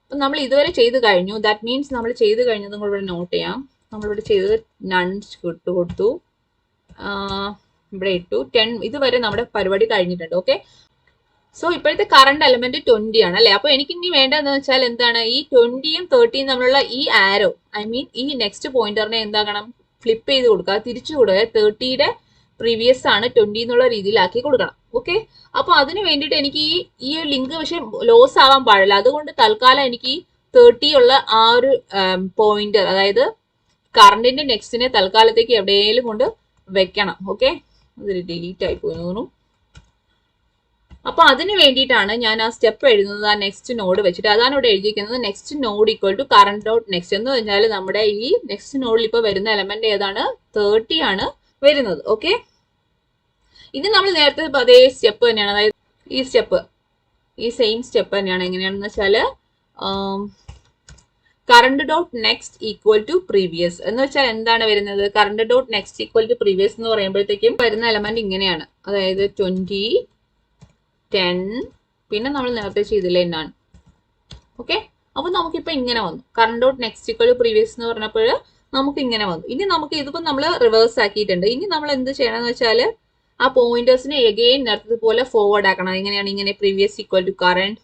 അപ്പൊ നമ്മൾ ഇതുവരെ ചെയ്ത് കഴിഞ്ഞു, ദാറ്റ് മീൻസ് നമ്മൾ ചെയ്ത് കഴിഞ്ഞത് നമ്മൾ ഇവിടെ നോട്ട് ചെയ്യാം. നമ്മളിവിടെ ചെയ്തത് നൺ കൊടുത്തു, ഇവിടെ ഇട്ടു 10. ഇതുവരെ നമ്മുടെ പരിപാടി കഴിഞ്ഞിട്ടുണ്ട്. ഓക്കെ, സോ ഇപ്പോഴത്തെ കറണ്ട് എലമെന്റ് 20 ആണ് അല്ലെ. അപ്പൊ എനിക്ക് ഇനി വേണ്ടതെന്ന് വെച്ചാൽ എന്താണ്, ഈ 20യും 30യും തമ്മിലുള്ള ഈ ആരോ, ഐ മീൻ ഈ നെക്സ്റ്റ് പോയിന്ററിനെ എന്താക്കണം, ഫ്ലിപ്പ് ചെയ്ത് കൊടുക്കുക, തിരിച്ചു കൊടുക്കുക. 30യുടെ പ്രീവിയസ് ആണ് 20 എന്നുള്ള രീതിയിലാക്കി കൊടുക്കണം. ഓക്കെ, അപ്പൊ അതിന് വേണ്ടിയിട്ട് എനിക്ക് ഈ ലിങ്ക് പക്ഷെ ലോസ് ആവാൻ പാടില്ല. അതുകൊണ്ട് തൽക്കാലം എനിക്ക് 30 ഉള്ള ആ ഒരു പോയിന്റർ, അതായത് കറണ്ടിന്റെ നെക്സ്റ്റിനെ തൽക്കാലത്തേക്ക് എവിടെയെങ്കിലും കൊണ്ട് വെക്കണം. ഓക്കെ, അത് ഡിലീറ്റ് ആയി പോയി തോന്നുന്നു. അപ്പൊ അതിന് വേണ്ടിയിട്ടാണ് ഞാൻ ആ സ്റ്റെപ്പ് എഴുതുന്നത്, ആ നെക്സ്റ്റ് നോഡ് വെച്ചിട്ട്. അതാണ് ഇവിടെ എഴുതിയിരിക്കുന്നത്, next node equal to current dot next എന്ന് പറഞ്ഞാൽ നമ്മുടെ ഈ നെക്സ്റ്റ് നോഡിൽ ഇപ്പോൾ വരുന്ന എലമെന്റ് ഏതാണ്, 30 ആണ് വരുന്നത്. ഓക്കെ, ഇനി നമ്മൾ നേരത്തെ അതേ സ്റ്റെപ്പ് തന്നെയാണ്, അതായത് ഈ സെയിം സ്റ്റെപ്പ് തന്നെയാണ്. എങ്ങനെയാണെന്ന് വെച്ചാൽ current dot next equal to previous എന്ന് വെച്ചാൽ എന്താണ് വരുന്നത്, current dot next equal to previous എന്ന് പറയുമ്പോഴത്തേക്കും വരുന്ന എലമെന്റ് ഇങ്ങനെയാണ്. അതായത് 20, 10, പിന്നെ നമ്മൾ നേരത്തെ ചെയ്തില്ലേ നൺ. ഓക്കെ, അപ്പൊ നമുക്കിപ്പോ ഇങ്ങനെ വന്നു, current dot next equal to previous എന്ന് പറഞ്ഞപ്പോൾ നമുക്ക് ഇങ്ങനെ വന്നു. ഇനി നമുക്ക് ഇതിപ്പോ നമ്മൾ റിവേഴ്സ് ആക്കിയിട്ടുണ്ട്. ഇനി നമ്മൾ എന്ത് ചെയ്യണമെന്ന് വെച്ചാൽ ആ പോയിന്റേഴ്സിനെ എഗെയിൻ നേരത്തെ പോലെ ഫോർവേഡ് ആക്കണം. എങ്ങനെയാണ്, ഇങ്ങനെ പ്രീവിയസ് ഈക്വൽ ടു കറണ്ട്,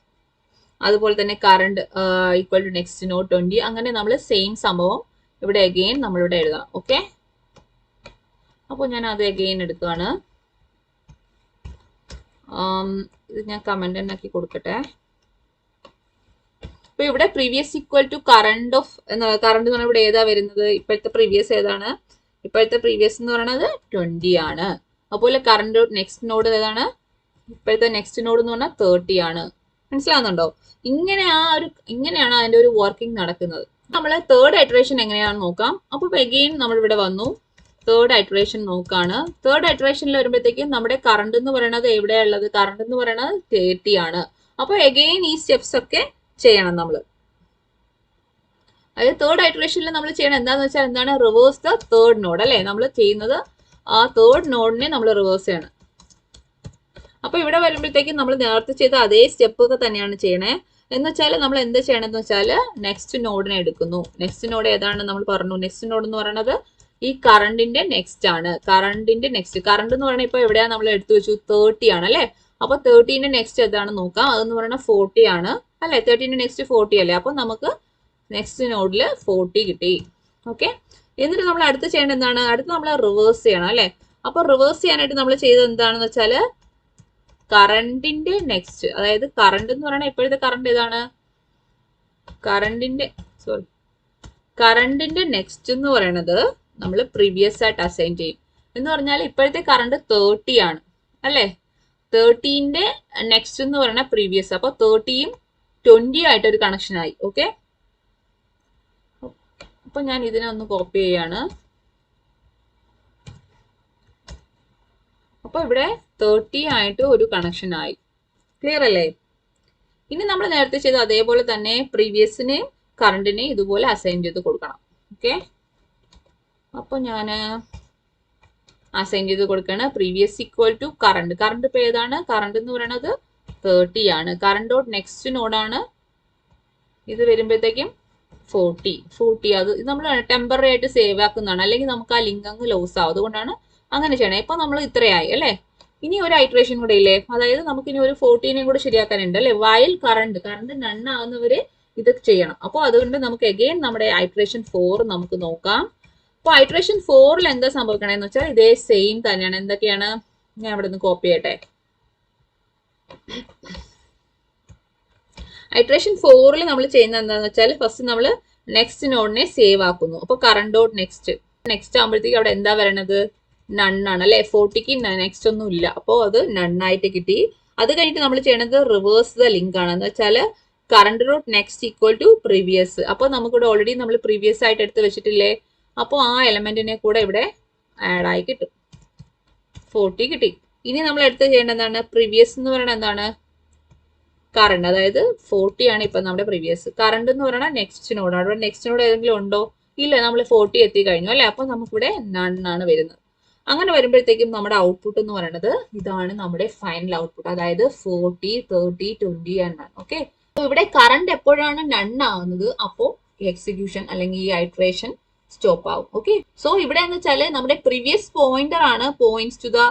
അതുപോലെ തന്നെ current equal to next node 20. അങ്ങനെ നമ്മൾ സെയിം സംഭവം ഇവിടെ അഗെയിൻ നമ്മളിവിടെ എഴുതണം. ഓക്കെ, അപ്പോൾ ഞാൻ അത് അഗെയിൻ എടുക്കുകയാണ്. ഇത് ഞാൻ കമന്റ് തന്നെ ആക്കി കൊടുക്കട്ടെ. അപ്പൊ ഇവിടെ പ്രീവിയസ് ഈക്വൽ ടു കറണ്ട് എന്ന് പറഞ്ഞാൽ ഇവിടെ ഏതാ വരുന്നത്, ഇപ്പോഴത്തെ പ്രീവിയസ് ഏതാണ്, ഇപ്പോഴത്തെ പ്രീവിയസ് എന്ന് പറയുന്നത് 20 ആണ്. അതുപോലെ കറണ്ട് നെക്സ്റ്റ് നോഡ് ഏതാണ്, ഇപ്പോഴത്തെ നെക്സ്റ്റ് നോഡ് എന്ന് പറഞ്ഞാൽ 30 ആണ്. മനസ്സിലാവുന്നുണ്ടോ? ഇങ്ങനെയാണ് അതിന്റെ ഒരു വർക്കിംഗ് നടക്കുന്നത്. നമ്മൾ തേർഡ് ഐട്രേഷൻ എങ്ങനെയാണെന്ന് നോക്കാം. അപ്പൊ അഗെയിൻ നമ്മൾ ഇവിടെ വന്നു, തേർഡ് ഐട്രേഷൻ നോക്കാണ്. തേർഡ് ഐട്രേഷനിൽ വരുമ്പോഴത്തേക്കും നമ്മുടെ കറണ്ട് എന്ന് പറയുന്നത് എവിടെയുള്ളത്, കറണ്ട് എന്ന് പറയുന്നത് 30 ആണ്. അപ്പൊ അഗെയിൻ ഈ സ്റ്റെപ്സ് ഒക്കെ ചെയ്യണം നമ്മൾ. അതായത് തേർഡ് ഐട്രേഷനിൽ നമ്മൾ ചെയ്യണം എന്താന്ന് വെച്ചാൽ എന്താണ്, റിവേഴ്സ് ദ തേർഡ് നോഡ് അല്ലെ. നമ്മൾ ചെയ്യുന്നത് ആ തേർഡ് നോഡിനെ നമ്മൾ റിവേഴ്സ് ചെയ്യണം. അപ്പൊ ഇവിടെ വരുമ്പോഴത്തേക്കും നമ്മൾ നേരത്തെ ചെയ്ത അതേ സ്റ്റെപ്പ് ഒക്കെ തന്നെയാണ് ചെയ്യണേ. എന്ന് വെച്ചാൽ നമ്മൾ എന്ത് ചെയ്യണമെന്ന് വെച്ചാൽ നെക്സ്റ്റ് നോഡിനെ എടുക്കുന്നു. നെക്സ്റ്റ് നോഡ് ഏതാണ് നമ്മൾ പറഞ്ഞു, നെക്സ്റ്റ് നോഡ് എന്ന് പറയുന്നത് ഈ കറണ്ടിന്റെ നെക്സ്റ്റ് ആണ്. കറണ്ടിന്റെ നെക്സ്റ്റ്, കറണ്ട് എന്ന് പറയുന്നത് ഇപ്പൊ എവിടെയാണ് നമ്മൾ എടുത്തു വെച്ചു, 30 ആണ് അല്ലെ. അപ്പൊ 30ന്റെ നെക്സ്റ്റ് ഏതാണെന്ന് നോക്കാം. അതെന്ന് പറയുന്നത് 40 ആണ് അല്ലെ. 30ന്റെ നെക്സ്റ്റ് 40 അല്ലേ. അപ്പൊ നമുക്ക് നെക്സ്റ്റ് നോഡിൽ 40 കിട്ടി. ഓക്കെ, എന്നിട്ട് നമ്മൾ അടുത്ത് ചെയ്യേണ്ടത് എന്താണ്, അടുത്ത് നമ്മൾ റിവേഴ്സ് ചെയ്യണം അല്ലെ. അപ്പൊ റിവേഴ്സ് ചെയ്യാനായിട്ട് നമ്മൾ ചെയ്തത് എന്താണെന്ന് വെച്ചാൽ കറണ്ടിന്റെ നെക്സ്റ്റ്, അതായത് കറണ്ട് എന്ന് പറയുന്നത് ഇപ്പോഴത്തെ കറണ്ട് ഏതാണ്, കറണ്ടിന്റെ നെക്സ്റ്റ് എന്ന് പറയുന്നത് നമ്മൾ പ്രീവിയസ് ആയിട്ട് അസൈൻ ചെയ്യും. എന്ന് പറഞ്ഞാൽ ഇപ്പോഴത്തെ കറണ്ട് 30 ആണ് അല്ലേ. 30ന്റെ നെക്സ്റ്റ് എന്ന് പറയുന്നത് പ്രീവിയസ്. അപ്പോൾ 30യും 20 ആയിട്ട് ഒരു കണക്ഷൻ ആയി. ഓക്കെ, അപ്പൊ ഞാൻ ഇതിനെ ഒന്ന് കോപ്പി ചെയ്യാണ്. അപ്പൊ ഇവിടെ 30 ആയിട്ട് ഒരു കണക്ഷൻ ആയി. ക്ലിയർ അല്ലേ? ഇനി നമ്മൾ നേരത്തെ ചെയ്ത അതേപോലെ തന്നെ പ്രീവിയസിനെ കറണ്ടിനെ ഇതുപോലെ അസൈൻ ചെയ്ത് കൊടുക്കണം. ഓക്കെ, അപ്പൊ ഞാൻ അസൈൻ ചെയ്ത് കൊടുക്കുകയാണ്. Previous equal to current. Current ഇപ്പൊ ഏതാണ്? കറണ്ട് എന്ന് പറയുന്നത് 30 ആണ്. കറണ്ട് ഡോട്ട് നെക്സ്റ്റ് നോഡാണ് ഇത് വരുമ്പോഴത്തേക്കും 40. അത് നമ്മൾ ടെമ്പററി ആയിട്ട് സേവ് ആക്കുന്നതാണ്, അല്ലെങ്കിൽ നമുക്ക് ആ ലിങ്ക് അങ്ങ് ലോസ് ആവും. അതുകൊണ്ടാണ് അങ്ങനെ ചെയ്യണേ. ഇപ്പൊ നമ്മൾ ഇത്രയായി അല്ലേ. ഇനി ഒരു ഐട്രേഷൻ കൂടെ ഇല്ലേ, അതായത് നമുക്ക് ഇനി ഒരു 14നെയും കൂടെ ശരിയാക്കാനുണ്ട് അല്ലെ. വയൽ കറണ്ട് നൺ ആവുന്നവരെ ഇത് ചെയ്യണം. അപ്പോൾ അതുകൊണ്ട് നമുക്ക് അഗെയിൻ നമ്മുടെ ഐട്രേഷൻ 4 നമുക്ക് നോക്കാം. അപ്പൊ ഐട്രേഷൻ 4ൽ എന്താ സംഭവിക്കണേന്ന് വെച്ചാൽ ഇതേ സെയിം തന്നെയാണ്. എന്തൊക്കെയാണ്, ഞാൻ ഇവിടെ നിന്ന് കോപ്പി ചെയ്യട്ടെ. ഐട്രേഷൻ 4ൽ നമ്മൾ ചെയ്യുന്നത് എന്താണെന്ന് വെച്ചാൽ ഫസ്റ്റ് നമ്മൾ നെക്സ്റ്റ് നോഡിനെ സേവ് ആക്കുന്നു. അപ്പോൾ കറണ്ട് ഡോട്ട് നെക്സ്റ്റ് ആകുമ്പോഴത്തേക്ക് അവിടെ എന്താ വരണത്? നണ്ണാണ് അല്ലെ. 40ക്ക് നെക്സ്റ്റ് ഒന്നും ഇല്ല, അപ്പോൾ അത് നണ്ണായിട്ട് കിട്ടി. അത് കഴിഞ്ഞിട്ട് നമ്മൾ ചെയ്യണത് റിവേഴ്സ് ദ ലിങ്ക് ആണ്. എന്ന് വെച്ചാൽ current dot next equal to previous. അപ്പോൾ നമുക്കിവിടെ ഓൾറെഡി നമ്മൾ പ്രീവിയസ് ആയിട്ട് എടുത്ത് വെച്ചിട്ടില്ലേ, അപ്പോൾ ആ എലമെന്റിനെ കൂടെ ഇവിടെ ആഡ് ആയി കിട്ടും. 40 കിട്ടി. ഇനി നമ്മൾ എടുത്ത് ചെയ്യേണ്ടത് എന്താണ്? പ്രീവിയസ് എന്ന് പറയുന്നത് എന്താണ്? കറണ്ട്. അതായത് 40 ആണ് ഇപ്പൊ നമ്മുടെ പ്രീവിയസ്. കറണ്ട് എന്ന് പറയുന്നത് നെക്സ്റ്റ് നോഡ്. അവിടെ നെക്സ്റ്റ് നോഡ് ഏതെങ്കിലും ഉണ്ടോ? ഇല്ല, നമ്മൾ 40 എത്തി കഴിഞ്ഞു അല്ലെ. അപ്പൊ നമുക്കിവിടെ നണ്ണാണ് വരുന്നത്. അങ്ങനെ വരുമ്പോഴത്തേക്കും നമ്മുടെ ഔട്ട്പുട്ട് എന്ന് പറയുന്നത് ഇതാണ് നമ്മുടെ ഫൈനൽ ഔട്ട്പുട്ട്. അതായത് 40, 30, 20 ആൻഡ് നൺ. ഓക്കെ, ഇവിടെ കറണ്ട് എപ്പോഴാണ് നൺ ആവുന്നത് അപ്പോൾ എക്സിക്യൂഷൻ അല്ലെങ്കിൽ ഈ ഐട്രേഷൻ സ്റ്റോപ്പ് ആവും. ഓക്കെ, സോ ഇവിടെ എന്ന് വെച്ചാൽ നമ്മുടെ പ്രീവിയസ് പോയിന്റർ ആണ് points to the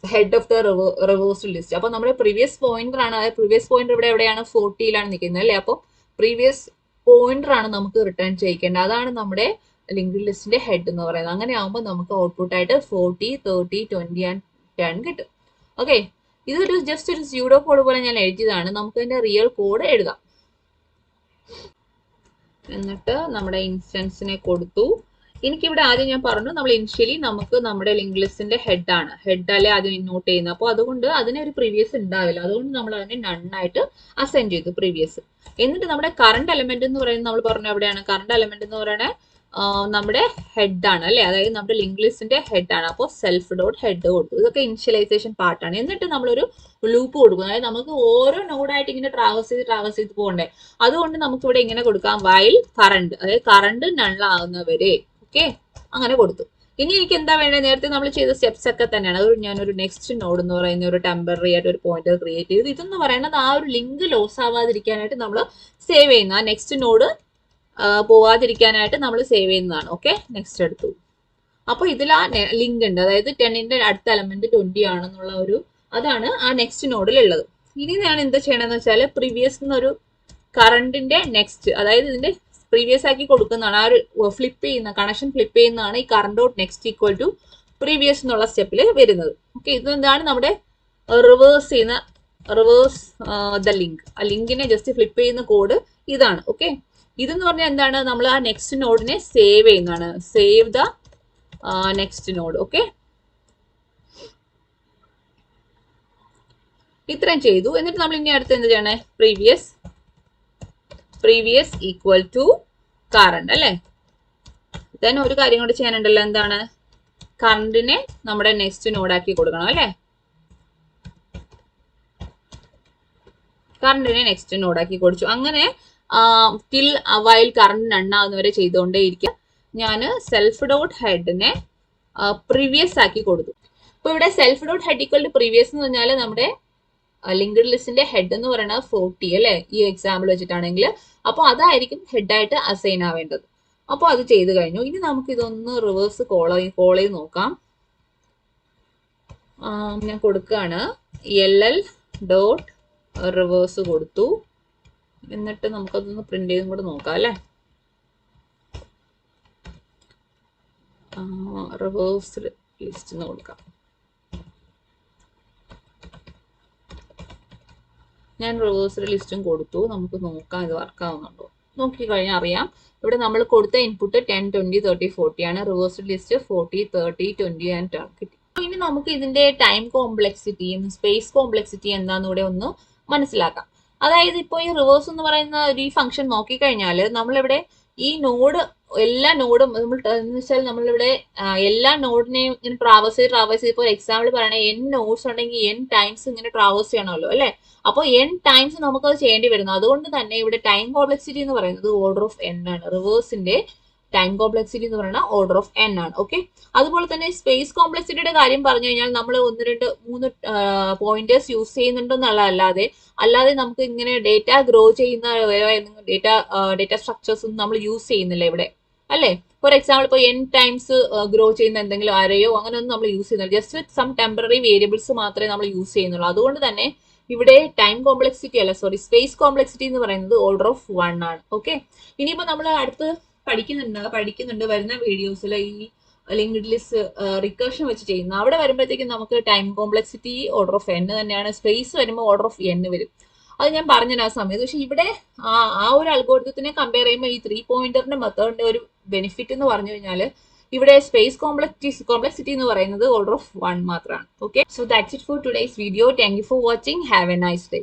head of the reversed list. അപ്പൊ നമ്മുടെ പ്രീവിയസ് പോയിന്റർ ആണ്. അതായത് പ്രീവിയസ് പോയിന്റർ ഇവിടെ എവിടെയാണ്? 40ലാണ് നിൽക്കുന്നത് അല്ലെ. അപ്പോൾ പ്രീവിയസ് പോയിന്റർ ആണ് നമുക്ക് റിട്ടേൺ ചെയ്യിക്കേണ്ടത്. അതാണ് നമ്മുടെ ലിങ്ക്ഡ് ലിസ്റ്റിന്റെ ഹെഡ് എന്ന് പറയുന്നത്. അങ്ങനെ ആകുമ്പോൾ നമുക്ക് ഔട്ട്പുട്ട് ആയിട്ട് 40, 30, 20 ആൻഡ് 10 കിട്ടും. ഓക്കെ, ഇതൊരു ജസ്റ്റ് ഒരു സ്യൂഡോ കോഡ് പോലെ ഞാൻ എഴുതിയതാണ്. നമുക്ക് അതിന്റെ റിയൽ കോഡ് എഴുതാം. എന്നിട്ട് നമ്മുടെ ഇൻസ്റ്റൻസിനെ കൊടുത്തു. എനിക്കിവിടെ ആദ്യം ഞാൻ പറഞ്ഞു നമ്മൾ ഇനിഷ്യലി നമുക്ക് നമ്മുടെ ലിങ്ക് ലിസ്റ്റിന്റെ ഹെഡ് ആണ്, ഹെഡ് അല്ലെ ആദ്യം നോട്ട് ചെയ്യുന്നത്. അപ്പോൾ അതുകൊണ്ട് അതിന് ഒരു പ്രീവിയസ് ഉണ്ടാവില്ല. അതുകൊണ്ട് നമ്മൾ അതിനെ നണ്ണായിട്ട് അസൈൻ ചെയ്തു പ്രീവിയസ്. എന്നിട്ട് നമ്മുടെ കറണ്ട് എലമെന്റ് എന്ന് പറയുന്നത് നമ്മൾ പറഞ്ഞു എവിടെയാണ്? കറണ്ട് എലമെന്റ് എന്ന് പറയുന്നത് നമ്മുടെ ഹെഡ് ആണ് അല്ലെ. അതായത് നമ്മുടെ ലിങ്ക് ലിസ്റ്റിന്റെ ഹെഡ് ആണ്. അപ്പോൾ സെൽഫ് ഡോട്ട് ഹെഡ് കൊടുത്തു. ഇതൊക്കെ ഇനിഷ്യലൈസേഷൻ പാർട്ടാണ്. എന്നിട്ട് നമ്മളൊരു ലൂപ്പ് കൊടുക്കും. അതായത് നമുക്ക് ഓരോ നോഡായിട്ട് ഇങ്ങനെ ട്രാവൽസ് ചെയ്ത് പോകണ്ടേ. അതുകൊണ്ട് നമുക്ക് ഇവിടെ ഇങ്ങനെ കൊടുക്കാം, വൈൽ കറണ്ട്, അതായത് കറണ്ട് നള്ളാകുന്നവരെ. ഓക്കെ, അങ്ങനെ കൊടുത്തു. ഇനി എനിക്ക് എന്താ വേണ്ടത്? നേരത്തെ നമ്മൾ ചെയ്ത സ്റ്റെപ്സ് ഒക്കെ തന്നെയാണ്. അത് ഞാനൊരു നെക്സ്റ്റ് നോഡ് എന്ന് പറയുന്ന ഒരു ടെമ്പററി ആയിട്ട് ഒരു പോയിന്റർ ക്രിയേറ്റ് ചെയ്തു. ഇതെന്ന് പറയുന്നത് ആ ഒരു ലിങ്ക് ലോസ് ആവാതിരിക്കാനായിട്ട് നമ്മൾ സേവ് ചെയ്യുന്ന, ആ നെക്സ്റ്റ് നോഡ് പോവാതിരിക്കാനായിട്ട് നമ്മൾ സേവ് ചെയ്യുന്നതാണ്. ഓക്കെ, നെക്സ്റ്റ് എടുത്തു. അപ്പൊ ഇതിൽ ആ ലിങ്ക് ഉണ്ട്, അതായത് 10ന്റെ അടുത്ത എലമെന്റ് 20 ആണെന്നുള്ള ഒരു അതാണ് ആ നെക്സ്റ്റ് നോഡിൽ ഉള്ളത്. ഇനി ഞാൻ എന്ത് ചെയ്യണമെന്ന് വെച്ചാൽ പ്രീവിയസ് എന്നൊരു കറണ്ടിന്റെ നെക്സ്റ്റ്, അതായത് ഇതിന്റെ പ്രീവിയസ് ആക്കി കൊടുക്കുന്നതാണ്. ആ ഒരു ഫ്ലിപ്പ് ചെയ്യുന്ന കണക്ഷൻ ഫ്ലിപ്പ് ചെയ്യുന്നതാണ് ഈ current dot next equal to previous എന്നുള്ള സ്റ്റെപ്പിൽ വരുന്നത്. ഓക്കെ, ഇതെന്താണ് നമ്മുടെ റിവേഴ്സ് ദ ലിങ്ക്. ആ ലിങ്കിനെ ജസ്റ്റ് ഫ്ലിപ്പ് ചെയ്യുന്ന കോഡ് ഇതാണ്. ഓക്കെ, ഇതെന്ന് പറഞ്ഞാൽ എന്താണ്? നമ്മൾ ആ നെക്സ്റ്റ് നോഡിനെ സേവ് ചെയ്യുന്നതാണ്. Save the next node. Okay, ഇത്രയും ചെയ്തു. എന്നിട്ട് നമ്മൾ ഇനി അടുത്ത് എന്ത് ചെയ്യണേ? പ്രീവിയസ് ഈക്വൽ ടു കറണ്ട് അല്ലെ. ദെൻ ഒരു കാര്യം കൂടി ചെയ്യാനുണ്ടല്ലോ. എന്താണ്? കറണ്ടിനെ നമ്മുടെ നെക്സ്റ്റ് നോഡാക്കി കൊടുക്കണം അല്ലെ. കറണ്ടിനെ നെക്സ്റ്റ് നോഡാക്കി കൊടുത്തു. അങ്ങനെ ടിൽ വൈൽ കറണ്ട് നണ്ണാവുന്നവരെ ചെയ്തുകൊണ്ടേ ഇരിക്കുക. ഞാൻ സെൽഫ് ഡോട്ട് ഹെഡിനെ പ്രീവിയസ് ആക്കി കൊടുത്തു. അപ്പൊ ഇവിടെ self dot head equal to previous എന്ന് പറഞ്ഞാൽ നമ്മുടെ ലിങ്ക്ഡ് ലിസ്റ്റിന്റെ ഹെഡ് എന്ന് പറയുന്നത് 40 അല്ലെ, ഈ എക്സാമ്പിൾ വെച്ചിട്ടാണെങ്കിൽ. അപ്പോൾ അതായിരിക്കും ഹെഡായിട്ട് അസൈൻ ആവേണ്ടത്. അപ്പോൾ അത് ചെയ്ത് കഴിഞ്ഞു. ഇനി നമുക്ക് ഇതൊന്ന് റിവേഴ്സ് കോൾ ചെയ്ത് നോക്കാം. ഞാൻ കൊടുക്കുകയാണ് LL ഡോട്ട് റിവേഴ്സ് കൊടുത്തു. എന്നിട്ട് നമുക്കതൊന്ന് പ്രിന്റ് ചെയ്തും കൂടെ നോക്കാം അല്ലെ. റിവേഴ്സ് ലിസ്റ്റ് കൊടുക്കാം. ഞാൻ റിവേഴ്സ്ഡ് ലിസ്റ്റും കൊടുത്തു. നമുക്ക് നോക്കാം ഇത് വർക്ക് ആവുന്നുണ്ടോ. നോക്കിക്കഴിഞ്ഞാൽ അറിയാം ഇവിടെ നമ്മൾ കൊടുത്ത ഇൻപുട്ട് 10, 20, 30, 40 ആണ്. റിവേഴ്സ്ഡ് ലിസ്റ്റ് 40, 30, 20 ആൻഡ് 10 കിട്ടി. ഇനി നമുക്ക് ഇതിന്റെ ടൈം കോംപ്ലക്സിറ്റിയും സ്പേസ് കോംപ്ലക്സിറ്റി എന്താണെന്ന് ഇവിടെ ഒന്ന് മനസ്സിലാക്കാം. അതായത് ഇപ്പോൾ ഈ റിവേഴ്സ് എന്ന് പറയുന്ന ഒരു ഈ ഫംഗ്ഷൻ നോക്കിക്കഴിഞ്ഞാൽ നമ്മളിവിടെ ഈ നോഡ് എല്ലാ നോഡും നമ്മൾ എന്ന് വെച്ചാൽ നമ്മളിവിടെ എല്ലാ നോഡിനെയും ഇങ്ങനെ ട്രാവേഴ്സ് ചെയ്ത് ഇപ്പോൾ എക്സാമ്പിൾ പറയണേ n നോഡ്സ് ഉണ്ടെങ്കിൽ n ടൈംസ് ഇങ്ങനെ ട്രാവേഴ്സ് ചെയ്യണമല്ലോ അല്ലെ. അപ്പോൾ n ടൈംസ് നമുക്കത് ചെയ്യേണ്ടി വരുന്നു. അതുകൊണ്ട് തന്നെ ഇവിടെ ടൈം കോംപ്ലക്സിറ്റി എന്ന് പറയുന്നത് ഓർഡർ ഓഫ് n ആണ്. റിവേഴ്സിന്റെ ടൈം കോംപ്ലക്സിറ്റി എന്ന് പറയുന്ന ഓർഡർ ഓഫ് n ആണ്. ഓക്കെ, അതുപോലെ തന്നെ സ്പേസ് കോംപ്ലക്സിറ്റിയുടെ കാര്യം പറഞ്ഞു കഴിഞ്ഞാൽ നമ്മൾ 1, 2, 3 പോയിന്റേഴ്സ് യൂസ് ചെയ്യുന്നുണ്ടെന്നുള്ള അല്ലാതെ നമുക്ക് ഇങ്ങനെ ഡേറ്റ ഗ്രോ ചെയ്യുന്ന ഡേറ്റ സ്ട്രക്ചേഴ്സ് ഒന്നും നമ്മൾ യൂസ് ചെയ്യുന്നില്ല ഇവിടെ അല്ലേ. ഫോർ എക്സാമ്പിൾ ഇപ്പോൾ n ടൈംസ് ഗ്രോ ചെയ്യുന്ന എന്തെങ്കിലും അരയോ അങ്ങനെയൊന്നും നമ്മൾ യൂസ് ചെയ്യുന്നില്ല. ജസ്റ്റ് സം ടെമ്പററി വേരിയബിൾസ് മാത്രമേ നമ്മൾ യൂസ് ചെയ്യുന്നുള്ളൂ. അതുകൊണ്ട് തന്നെ ഇവിടെ ടൈം കോംപ്ലക്സിറ്റി സ്പേസ് കോംപ്ലക്സിറ്റി എന്ന് പറയുന്നത് ഓർഡർ ഓഫ് 1 ആണ്. ഓക്കെ, ഇനിയിപ്പോൾ നമ്മൾ അടുത്ത് പഠിക്കുന്നുണ്ട് വരുന്ന വീഡിയോസിൽ ഈ ലിങ്ക്ഡ് ലിസ്റ്റ് റിക്കർഷൻ വെച്ച് ചെയ്യുന്ന അവിടെ വരുമ്പോഴത്തേക്കും നമുക്ക് time complexity order of n തന്നെയാണ്. സ്പേസ് വരുമ്പോൾ ഓർഡർ ഓഫ് n വരും. അത് ഞാൻ പറഞ്ഞില്ല ആ സമയത്ത്. പക്ഷെ ഇവിടെ ആ ഒരു അൽഗോരിതത്തിനെ കമ്പയർ ചെയ്യുമ്പോൾ ഈ 3 പോയിന്ററിന്റെ മെത്തേഡിന്റെ ഒരു ബെനിഫിറ്റ് എന്ന് പറഞ്ഞു കഴിഞ്ഞാൽ ഇവിടെ സ്പേസ് കോംപ്ലക്സിറ്റി എന്ന് പറയുന്നത് ഓർഡർ ഓഫ് 1 മാത്രമാണ്. Okay, so that's it for today's video. Thank you for watching. Have A nice day.